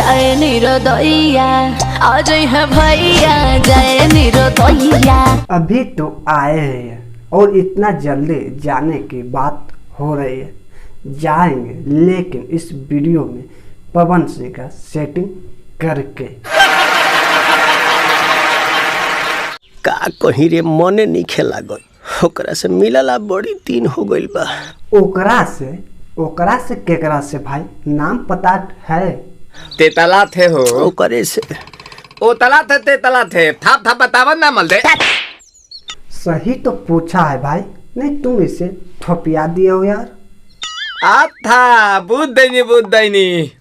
जय निरोदैया आज है भैया जय निरोदैया। अभी तो आए हैं और इतना जल्दी जाने की बात हो रही है, जाएंगे लेकिन इस वीडियो में पवन सिंह का सेटिंग करके। का कहीं रे मने नहीं खेला गल, ओकरा से मिलला बड़ी दिन हो गइल बा। ओकरा से केकरा से भाई, नाम पता है? तेतला थे हो ओकरे से। ओ तला थे तेतला थे, थाप थाप बतावन ना मल दे। सही तो पूछा है भाई, नहीं तुम इसे थोपिया दिए हो यार। था बुद्ध दैनी।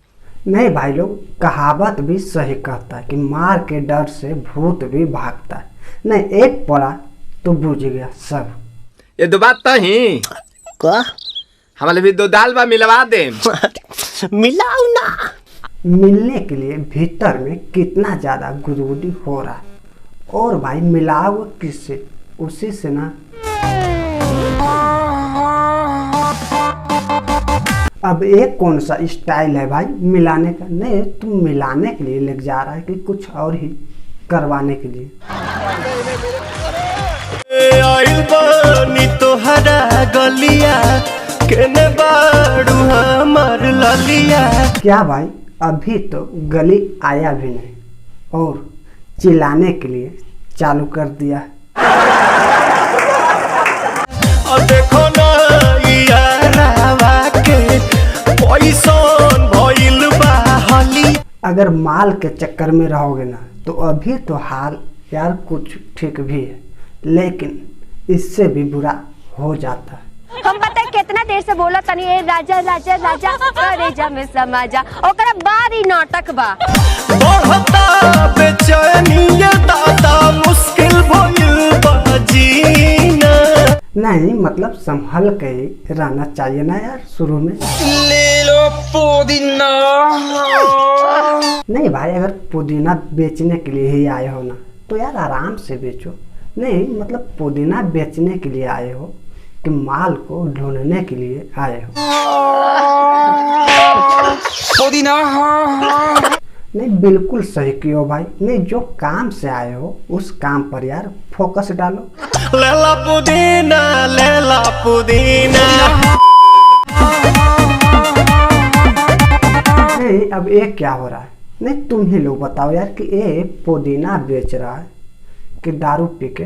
नहीं भाई लोग, कहावत भी सही कहता है कि मार के डर से भूत भी भागता है। नहीं एक पड़ा तो बुझ गया सब। ये दो बात तो ही का हमारे भी दो दाल बा मिलवा दे। मिलाऊ ना। मिलने के लिए भीतर में कितना ज्यादा गुदगुदी हो रहा है, और भाई मिलाओ किससे? उसी से ना। अब एक कौन सा स्टाइल है भाई मिलाने का? नहीं तुम मिलाने के लिए लेके जा रहा है कि कुछ और ही करवाने के लिए? आइल बानी तोहरा गलिया केने बाड़ू हमर ललिया। क्या भाई, अभी तो गली आया भी नहीं और चिल्लाने के लिए चालू कर दिया। और देखो ना यारावा के पैसन भइल बा हली। अगर माल के चक्कर में रहोगे ना तो अभी तो हाल यार कुछ ठीक भी है, लेकिन इससे भी बुरा हो जाता है। हम पता है कितना देर से बोला तनी ए राजा राजा राजा करे जा में समाजा, ओकरा बारी नाटक बा। बढ़ता बेचैनी ये दादा मुश्किल भइल बा जीना। नहीं मतलब संभल के ही रहना चाहिए ना यार शुरू में। ले लो पुदीना। नहीं भाई, अगर पुदीना बेचने के लिए ही आए हो ना तो यार आराम से बेचो। नहीं मतलब पुदीना बेचने के लिए आए हो कि माल को ढूंढने के लिए आए हो? पुदीना। नहीं बिल्कुल सही कियो भाई। नहीं जो काम से आए हो उस काम पर यार फोकस डालो। लेला पुदीना लेला पुदीना। नहीं अब ये क्या हो रहा है? नहीं तुम ही लोग बताओ यार कि ये पुदीना बेच रहा है कि दारू पी के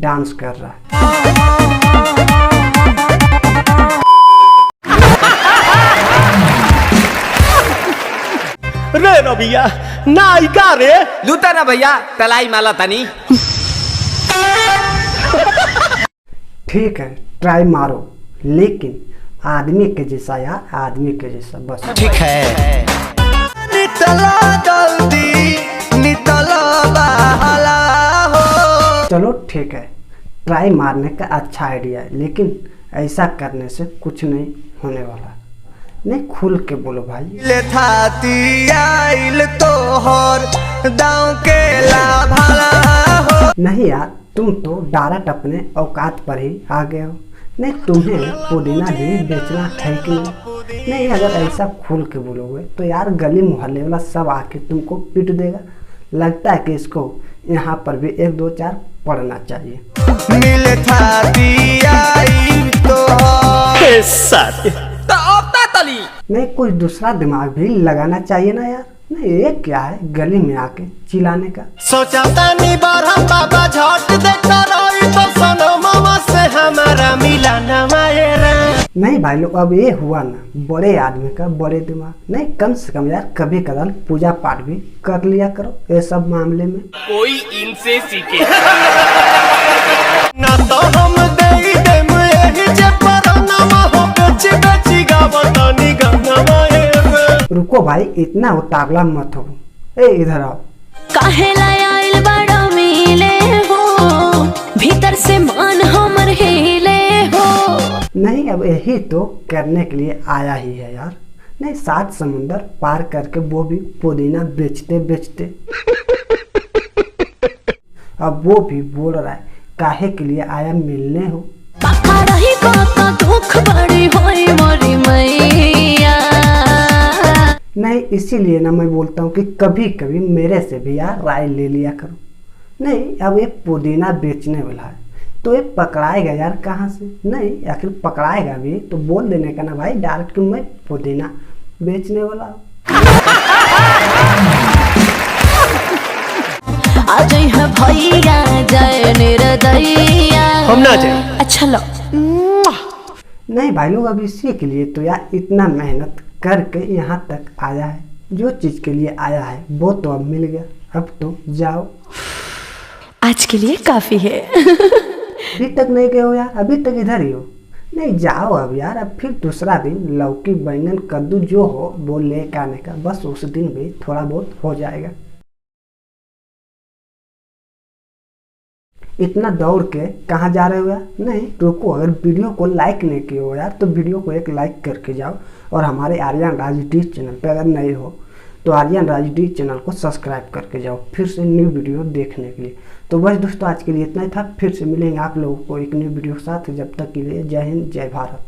डांस कर रहा है? रे रबिया नायिका रे लूटा ना भैया तलाई माला तनी। ठीक है ट्राई मारो, लेकिन आदमी के जैसा यार, आदमी के जैसा बस। ठीक है। नितला जल्दी नितला बहला हो। चलो ठीक है, ट्राई मारने का अच्छा आइडिया है, लेकिन ऐसा करने से कुछ नहीं होने वाला। नहीं खुल के बोलो भाई। ले थाती आइल तोहर दाव के लाभाला हो। नहीं यार तुम तो डायरेक्ट अपने औकात पर ही आ गए हो। नहीं तुम्हें पुदीना भी बेचना है कि नहीं? नहीं अगर ऐसा खुल के बोलोगे तो यार गली मोहल्ले वाला सब आके तुमको पीट देगा। लगता है कि इसको यहाँ पर भी 1 2 4 पढ़ना चाहिए। मिले थाती आइल तोहर साथ तो अब तली। नहीं कोई दूसरा दिमाग भी लगाना चाहिए ना यार। नहीं ये क्या है गली में आके चिल्लाने का? सोचा तानी बारह बाबा झट देखता रही तो सनो मामा से हमारा मिला न मायरा। नहीं भाई लोग अब ये हुआ ना बड़े आदमी का बड़े दिमाग। नहीं कम से कम यार कभी कदार पूजा पाठ भी कर लिया करो ये सब मामले में। कोई इनसे सीखे। ना तो हम दे देम एही जे परनामा हो बेच बेची गावतानी गंगा मायरा। रुको भाई इतना उतावला मत हो। ए इधर आओ। काहे लायल बड़ा मिले हो भीतर से मान हमर हिले हो। नहीं अब यही तो करने के लिए आया ही है यार। नहीं 7 समुंदर पार करके वो भी पुदीना बेचते बेचते। अब वो भी बोल रहा है काहे के लिए आया मिलने हो। पापा रही बात दुख बड़ी होई मोरी मैया। नहीं इसीलिए ना मैं बोलता हूँ कि कभी कभी मेरे से भी यार राय ले लिया करो। नहीं अब ये पुदीना बेचने वाला है तो ये पकड़ाएगा यार कहाँ से? नहीं आखिर पकड़ाएगा भी तो बोल देने का ना भाई डायरेक्ट कि मैं पुदीना बेचने वाला हूँ। आज है भैया जय निर्दयिया। हम ना जाए। अच्छा लो। नहीं भाई लोग अब इसी के लिए तो यार इतना मेहनत करके यहाँ तक आया है। जो चीज़ के लिए आया है वो तो अब मिल गया, अब तो जाओ। आज के लिए काफी है। अभी तक नहीं गए हो यार, अभी तक इधर ही हो। नहीं जाओ अब यार, अब फिर दूसरा दिन लौकी बैंगन कद्दू जो हो वो लेकर आने का, बस उस दिन भी थोड़ा बहुत हो जाएगा। इतना दौड़ के कहाँ जा रहे हो यार? नहीं रुको, अगर वीडियो को लाइक नहीं किए हो यार तो वीडियो को एक लाइक करके जाओ और हमारे आर्यन राज डी चैनल पे अगर नहीं हो तो आर्यन राज डी चैनल को सब्सक्राइब करके जाओ फिर से न्यू वीडियो देखने के लिए। तो बस दोस्तों आज के लिए इतना ही था, फिर से मिलेंगे आप लोगों को एक न्यू वीडियो के साथ। जब तक के लिए जय हिंद जय भारत।